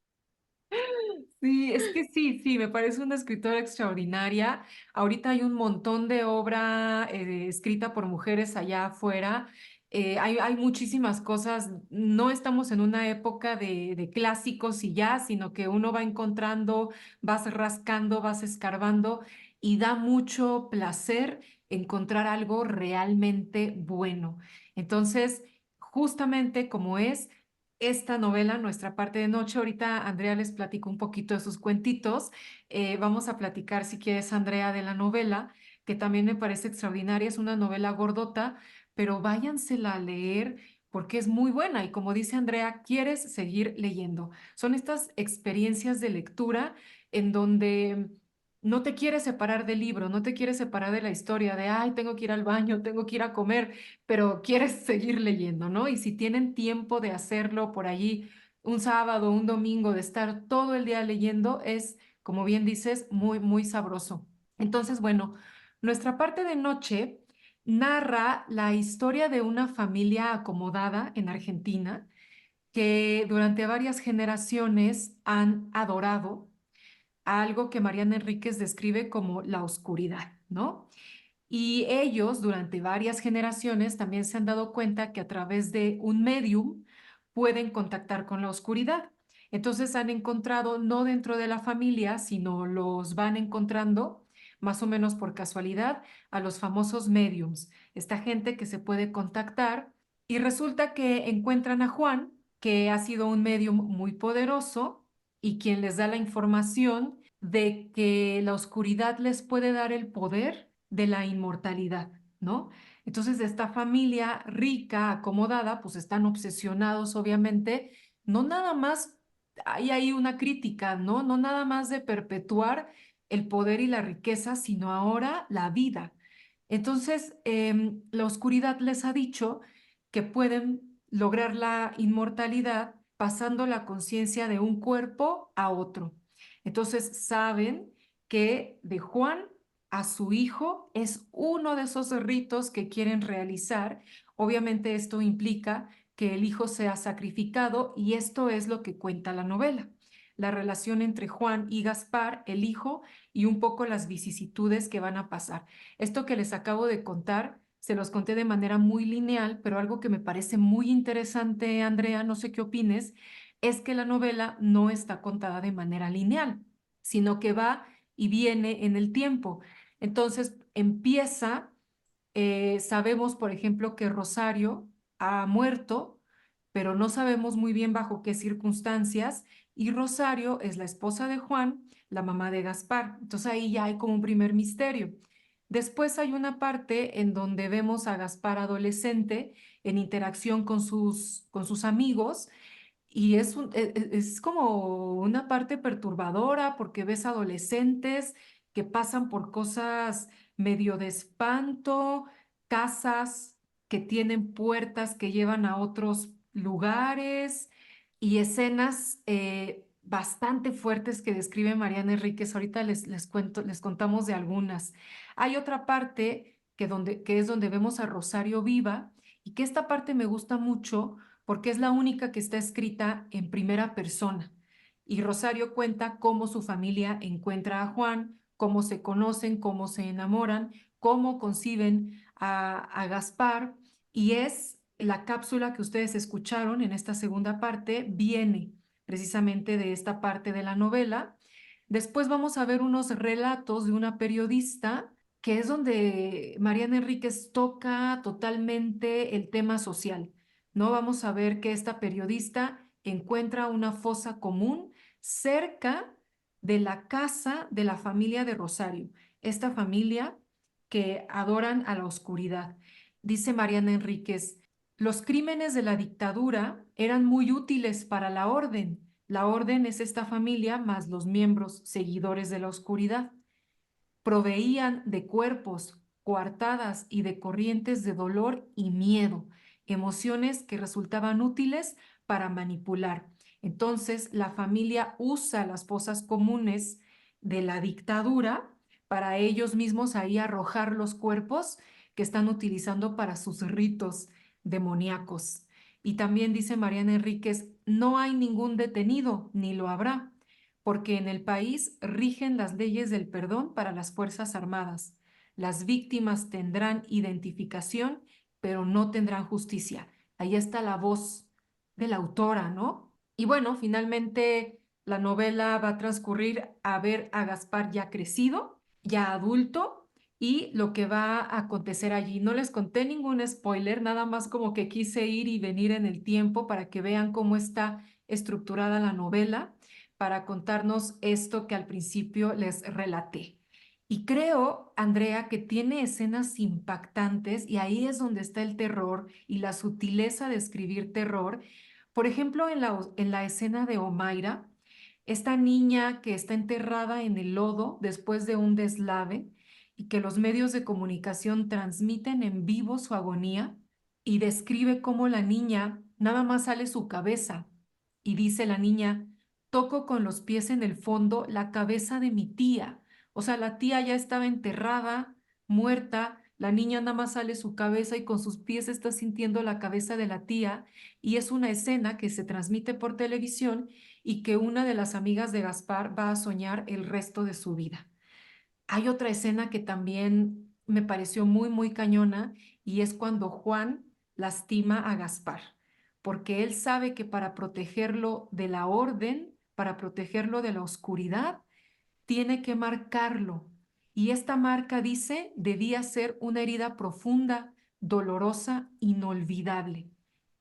Sí, es que sí, sí, me parece una escritora extraordinaria. Ahorita hay un montón de obra escrita por mujeres allá afuera. Hay muchísimas cosas. No estamos en una época de clásicos y ya, sino que uno va encontrando, vas rascando, vas escarbando y da mucho placer encontrar algo realmente bueno. Entonces, justamente como es esta novela, Nuestra parte de noche. Ahorita Andrea les platico un poquito de sus cuentitos. Vamos a platicar, si quieres, Andrea, de la novela, que también me parece extraordinaria. Es una novela gordota, pero váyansela a leer porque es muy buena y como dice Andrea, quieres seguir leyendo. Son estas experiencias de lectura en donde no te quieres separar del libro, no te quieres separar de la historia, de, ay, tengo que ir al baño, tengo que ir a comer, pero quieres seguir leyendo, ¿no? Y si tienen tiempo de hacerlo por allí un sábado, un domingo, de estar todo el día leyendo, es, como bien dices, muy, muy sabroso. Entonces, bueno, nuestra parte de noche narra la historia de una familia acomodada en Argentina que durante varias generaciones han adorado algo que Mariana Enríquez describe como la oscuridad, ¿no? Y ellos durante varias generaciones también se han dado cuenta que a través de un medium pueden contactar con la oscuridad. Entonces han encontrado, no dentro de la familia, sino los van encontrando más o menos por casualidad a los famosos mediums, esta gente que se puede contactar y resulta que encuentran a Juan, que ha sido un medium muy poderoso y quien les da la información de que la oscuridad les puede dar el poder de la inmortalidad, ¿no? Entonces, esta familia rica, acomodada, pues están obsesionados, obviamente, no nada más, hay ahí una crítica, ¿no? No nada más de perpetuar el poder y la riqueza, sino ahora la vida. Entonces, la oscuridad les ha dicho que pueden lograr la inmortalidad pasando la conciencia de un cuerpo a otro. Entonces, saben que de Juan a su hijo es uno de esos ritos que quieren realizar. Obviamente esto implica que el hijo sea sacrificado y esto es lo que cuenta la novela. La relación entre Juan y Gaspar, el hijo, y un poco las vicisitudes que van a pasar. Esto que les acabo de contar, se los conté de manera muy lineal, pero algo que me parece muy interesante, Andrea, no sé qué opines, es que la novela no está contada de manera lineal, sino que va y viene en el tiempo. Entonces empieza, sabemos, por ejemplo, que Rosario ha muerto, pero no sabemos muy bien bajo qué circunstancias, y Rosario es la esposa de Juan, la mamá de Gaspar. Entonces ahí ya hay como un primer misterio. Después hay una parte en donde vemos a Gaspar adolescente en interacción con sus amigos y es como una parte perturbadora porque ves adolescentes que pasan por cosas medio de espanto, casas que tienen puertas que llevan a otros lugares y escenas bastante fuertes que describe Mariana Enríquez. Ahorita les cuento, les contamos de algunas. Hay otra parte que es donde vemos a Rosario viva y que esta parte me gusta mucho porque es la única que está escrita en primera persona. Y Rosario cuenta cómo su familia encuentra a Juan, cómo se conocen, cómo se enamoran, cómo conciben a Gaspar. Y es la cápsula que ustedes escucharon en esta segunda parte, viene precisamente de esta parte de la novela. Después vamos a ver unos relatos de una periodista que es donde Mariana Enríquez toca totalmente el tema social. ¿No? Vamos a ver que esta periodista encuentra una fosa común cerca de la casa de la familia de Rosario, esta familia que adoran a la oscuridad. Dice Mariana Enríquez, los crímenes de la dictadura eran muy útiles para la orden. La orden es esta familia más los miembros seguidores de la oscuridad. Proveían de cuerpos, coartadas y de corrientes de dolor y miedo, emociones que resultaban útiles para manipular. Entonces, la familia usa las fosas comunes de la dictadura para ellos mismos ahí arrojar los cuerpos que están utilizando para sus ritos demoníacos. Y también dice Mariana Enríquez, no hay ningún detenido, ni lo habrá porque en el país rigen las leyes del perdón para las Fuerzas Armadas. Las víctimas tendrán identificación, pero no tendrán justicia. Ahí está la voz de la autora, ¿no? Y bueno, finalmente la novela va a transcurrir a ver a Gaspar ya crecido, ya adulto, y lo que va a acontecer allí. No les conté ningún spoiler, nada más como que quise ir y venir en el tiempo para que vean cómo está estructurada la novela para contarnos esto que al principio les relaté. Y creo, Andrea, que tiene escenas impactantes y ahí es donde está el terror y la sutileza de escribir terror. Por ejemplo, en la escena de Omaira, esta niña que está enterrada en el lodo después de un deslave y que los medios de comunicación transmiten en vivo su agonía y describe cómo la niña nada más sale su cabeza y dice la niña, toco con los pies en el fondo la cabeza de mi tía. O sea, la tía ya estaba enterrada, muerta, la niña nada más sale su cabeza y con sus pies está sintiendo la cabeza de la tía y es una escena que se transmite por televisión y que una de las amigas de Gaspar va a soñar el resto de su vida. Hay otra escena que también me pareció muy, muy cañona y es cuando Juan lastima a Gaspar, porque él sabe que para protegerlo de la orden, para protegerlo de la oscuridad, tiene que marcarlo. Y esta marca, dice, debía ser una herida profunda, dolorosa, inolvidable.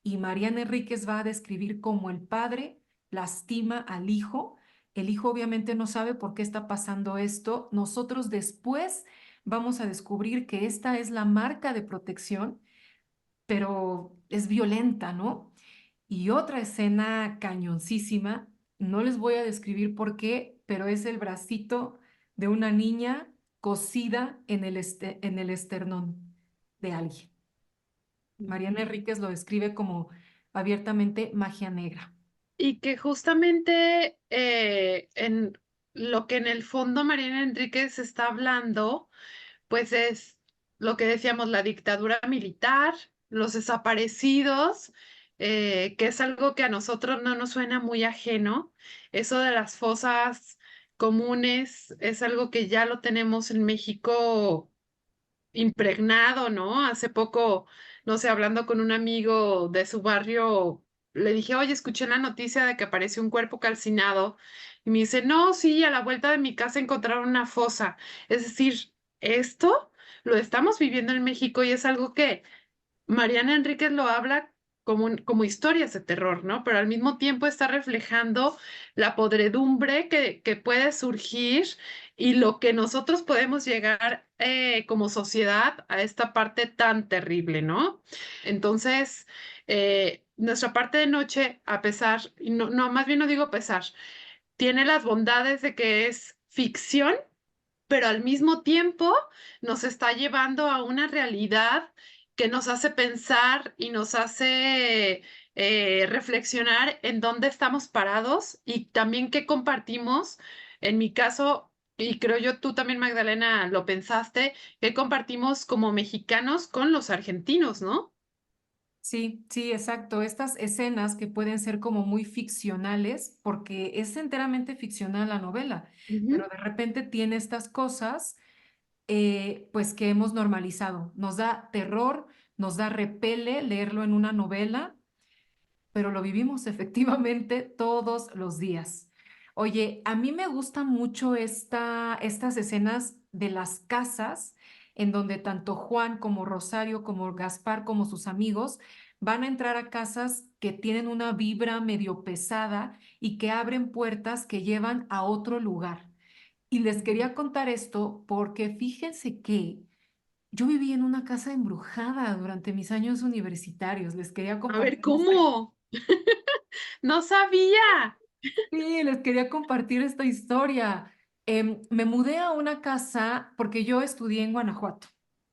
Y Mariana Enríquez va a describir cómo el padre lastima al hijo. El hijo obviamente no sabe por qué está pasando esto. Nosotros después vamos a descubrir que esta es la marca de protección, pero es violenta, ¿no? Y otra escena cañoncísima, no les voy a describir por qué, pero es el bracito de una niña cosida en el esternón de alguien. Mariana Enríquez lo describe como abiertamente magia negra. Y que justamente en lo que en el fondo Mariana Enríquez está hablando, pues es lo que decíamos, la dictadura militar, los desaparecidos, que es algo que a nosotros no nos suena muy ajeno. Eso de las fosas comunes es algo que ya lo tenemos en México impregnado, ¿no? Hace poco, no sé, hablando con un amigo de su barrio, le dije, oye, escuché la noticia de que apareció un cuerpo calcinado. Y me dice, no, sí, a la vuelta de mi casa encontraron una fosa. Es decir, esto lo estamos viviendo en México y es algo que Mariana Enríquez lo habla como historias de terror, ¿no? Pero al mismo tiempo está reflejando la podredumbre que puede surgir y lo que nosotros podemos llegar como sociedad a esta parte tan terrible, ¿no? Entonces, nuestra parte de noche, a pesar, y no, no, más bien no digo pesar, tiene las bondades de que es ficción, pero al mismo tiempo nos está llevando a una realidad que nos hace pensar y nos hace reflexionar en dónde estamos parados y también qué compartimos. En mi caso, y creo yo tú también, Magdalena, lo pensaste, qué compartimos como mexicanos con los argentinos, ¿no? Sí, sí, exacto. Estas escenas que pueden ser como muy ficcionales, porque es enteramente ficcional la novela, Ujú. pero de repente tiene estas cosas pues que hemos normalizado. Nos da terror, nos da repele leerlo en una novela, pero lo vivimos efectivamente todos los días. Oye, a mí me gusta mucho estas escenas de las casas en donde tanto Juan como Rosario, como Gaspar, como sus amigos van a entrar a casas que tienen una vibra medio pesada y que abren puertas que llevan a otro lugar. Y les quería contar esto porque fíjense que yo viví en una casa embrujada durante mis años universitarios. Les quería A ver, compartir esta, ¿cómo? No sabía. sí, les quería compartir esta historia. Me mudé a una casa porque yo estudié en Guanajuato.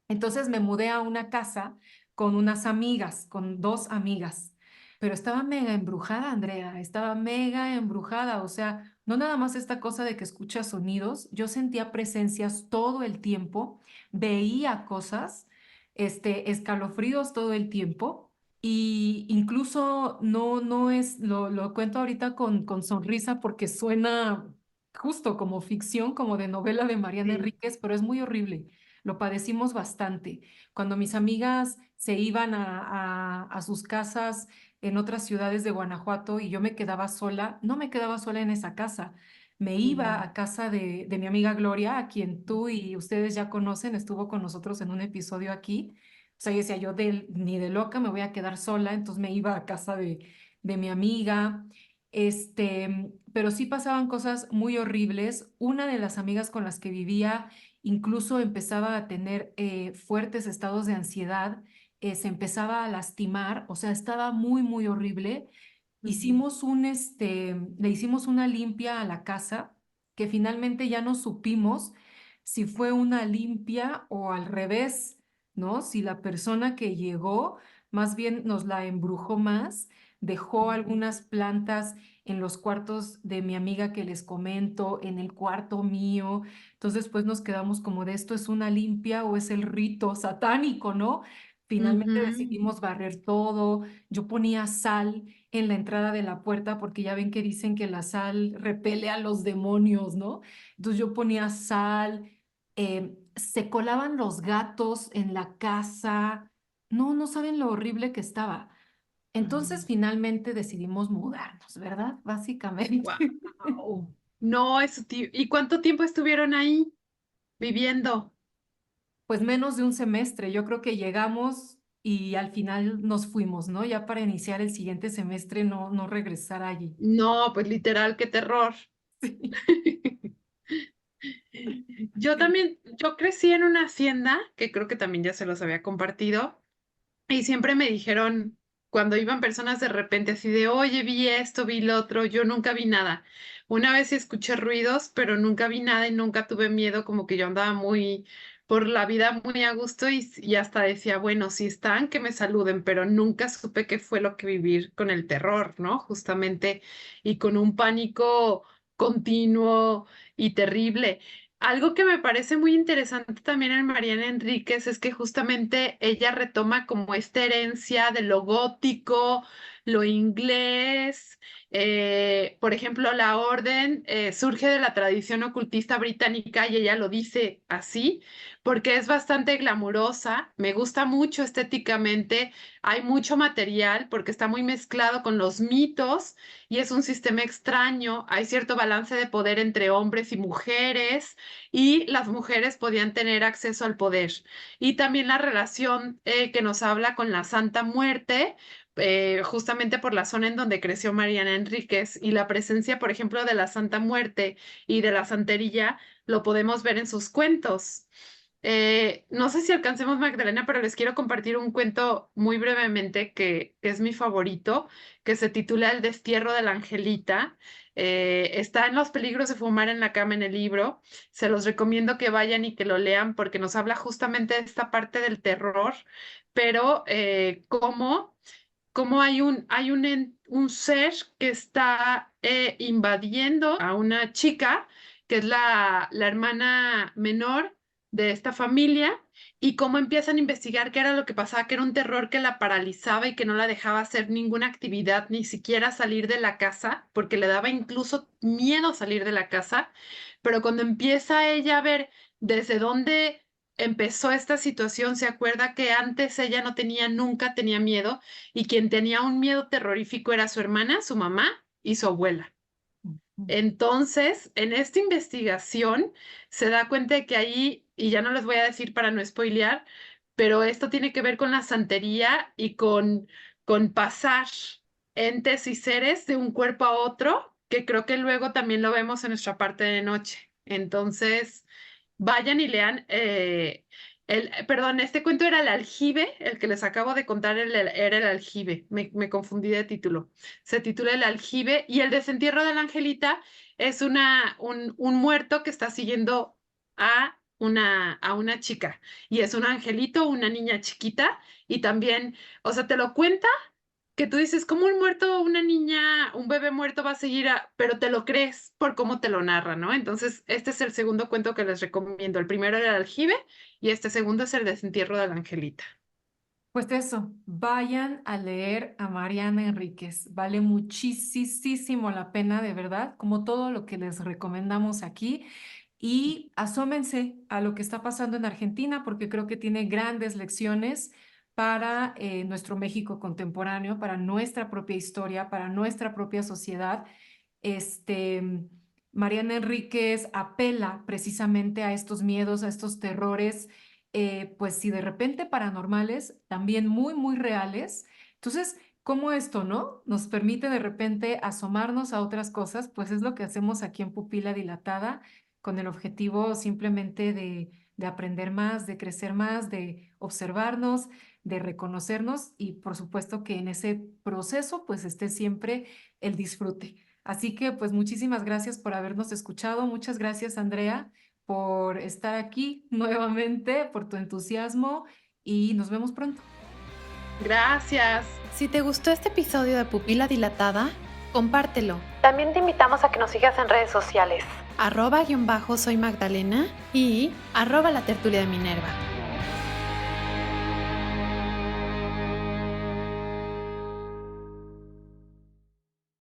Entonces me mudé a una casa con unas amigas, con dos amigas, pero estaba mega embrujada, Andrea, estaba mega embrujada, o sea, no nada más esta cosa de que escuchas sonidos, yo sentía presencias todo el tiempo, veía cosas, escalofríos todo el tiempo. Y incluso no es, lo cuento ahorita con sonrisa porque suena justo como ficción, como de novela de Mariana Sí. Enríquez, pero es muy horrible. Lo padecimos bastante. Cuando mis amigas se iban a sus casas en otras ciudades de Guanajuato y yo me quedaba sola, no me quedaba sola en esa casa. Me iba a casa de mi amiga Gloria, a quien tú y ustedes ya conocen, estuvo con nosotros en un episodio aquí. O sea, yo decía, ni de loca me voy a quedar sola, entonces me iba a casa de mi amiga. Pero sí pasaban cosas muy horribles. Una de las amigas con las que vivía incluso empezaba a tener fuertes estados de ansiedad, se empezaba a lastimar, o sea, estaba muy, muy horrible. Ujú. le hicimos una limpia a la casa que finalmente ya no supimos si fue una limpia o al revés, ¿no? Si la persona que llegó más bien nos la embrujó más, dejó algunas plantas en los cuartos de mi amiga que les comento, en el cuarto mío. Entonces, pues nos quedamos como de esto es una limpia o es el rito satánico, ¿no? Finalmente Ujú. decidimos barrer todo. Yo ponía sal en la entrada de la puerta porque ya ven que dicen que la sal repele a los demonios, ¿no? Entonces yo ponía sal, se colaban los gatos en la casa. No, no saben lo horrible que estaba. Entonces finalmente decidimos mudarnos, ¿verdad? Básicamente. Wow. No, ¿y cuánto tiempo estuvieron ahí viviendo? Pues menos de un semestre. Yo creo que llegamos y al final nos fuimos, ¿no? Ya para iniciar el siguiente semestre no regresar allí. No, pues literal, qué terror. Sí, Yo sí. también, yo crecí en una hacienda, que creo que también ya se los había compartido, y siempre me dijeron, cuando iban personas de repente así de, oye, vi esto, vi lo otro, yo nunca vi nada. Una vez sí escuché ruidos, pero nunca vi nada y nunca tuve miedo, como que yo andaba muy por la vida muy a gusto y hasta decía, bueno, si están, que me saluden, pero nunca supe qué fue lo que vivir con el terror, ¿no? Justamente, y con un pánico continuo y terrible. Algo que me parece muy interesante también en Mariana Enríquez es que justamente ella retoma como esta herencia de lo gótico, lo inglés. Por ejemplo, la orden surge de la tradición ocultista británica y ella lo dice así porque es bastante glamurosa, me gusta mucho estéticamente, hay mucho material porque está muy mezclado con los mitos y es un sistema extraño, hay cierto balance de poder entre hombres y mujeres y las mujeres podían tener acceso al poder. Y también la relación que nos habla con la Santa Muerte, justamente por la zona en donde creció Mariana Enríquez y la presencia, por ejemplo, de la Santa Muerte y de la santería, lo podemos ver en sus cuentos. No sé si alcancemos Magdalena, pero les quiero compartir un cuento muy brevemente que es mi favorito, que se titula El destierro de la Angelita. Está en Los peligros de fumar en la cama en el libro. Se los recomiendo que vayan y que lo lean porque nos habla justamente de esta parte del terror, pero cómo un ser que está invadiendo a una chica, que es la hermana menor de esta familia, y cómo empiezan a investigar qué era lo que pasaba, que era un terror que la paralizaba y que no la dejaba hacer ninguna actividad, ni siquiera salir de la casa, porque le daba incluso miedo salir de la casa, pero cuando empieza ella a ver desde dónde empezó esta situación, se acuerda que antes ella no tenía, nunca tenía miedo, y quien tenía un miedo terrorífico era su hermana, su mamá y su abuela. Entonces, en esta investigación se da cuenta de que ahí, y ya no les voy a decir para no spoilear, pero esto tiene que ver con la santería y con pasar entes y seres de un cuerpo a otro, que creo que luego también lo vemos en nuestra parte de noche. Entonces, vayan y lean. Perdón, este cuento era el aljibe, el que les acabo de contar era el aljibe, me confundí de título. Se titula El aljibe y el desentierro de la Angelita es un muerto que está siguiendo a una chica y es un angelito, una niña chiquita y también, o sea, te lo cuenta que tú dices, ¿cómo un muerto, una niña, un bebé muerto va a seguir pero te lo crees por cómo te lo narra, ¿no? Entonces, este es el segundo cuento que les recomiendo. El primero era el aljibe y este segundo es el desentierro de la Angelita. Pues eso, vayan a leer a Mariana Enríquez. Vale muchísimo la pena, de verdad, como todo lo que les recomendamos aquí. Y asómense a lo que está pasando en Argentina, porque creo que tiene grandes lecciones para nuestro México contemporáneo, para nuestra propia historia, para nuestra propia sociedad. Este, Mariana Enríquez apela precisamente a estos miedos, a estos terrores, pues si de repente paranormales, también muy reales. Entonces, ¿cómo esto, no? Nos permite de repente asomarnos a otras cosas, pues es lo que hacemos aquí en Pupila Dilatada, con el objetivo simplemente de aprender más, de crecer más, de observarnos, de reconocernos y por supuesto que en ese proceso pues esté siempre el disfrute. Así que pues muchísimas gracias por habernos escuchado. Muchas gracias, Andrea, por estar aquí nuevamente, por tu entusiasmo y nos vemos pronto. Gracias. Si te gustó este episodio de Pupila Dilatada, compártelo. También te invitamos a que nos sigas en redes sociales. @soy Magdalena y @la tertulia de Minerva.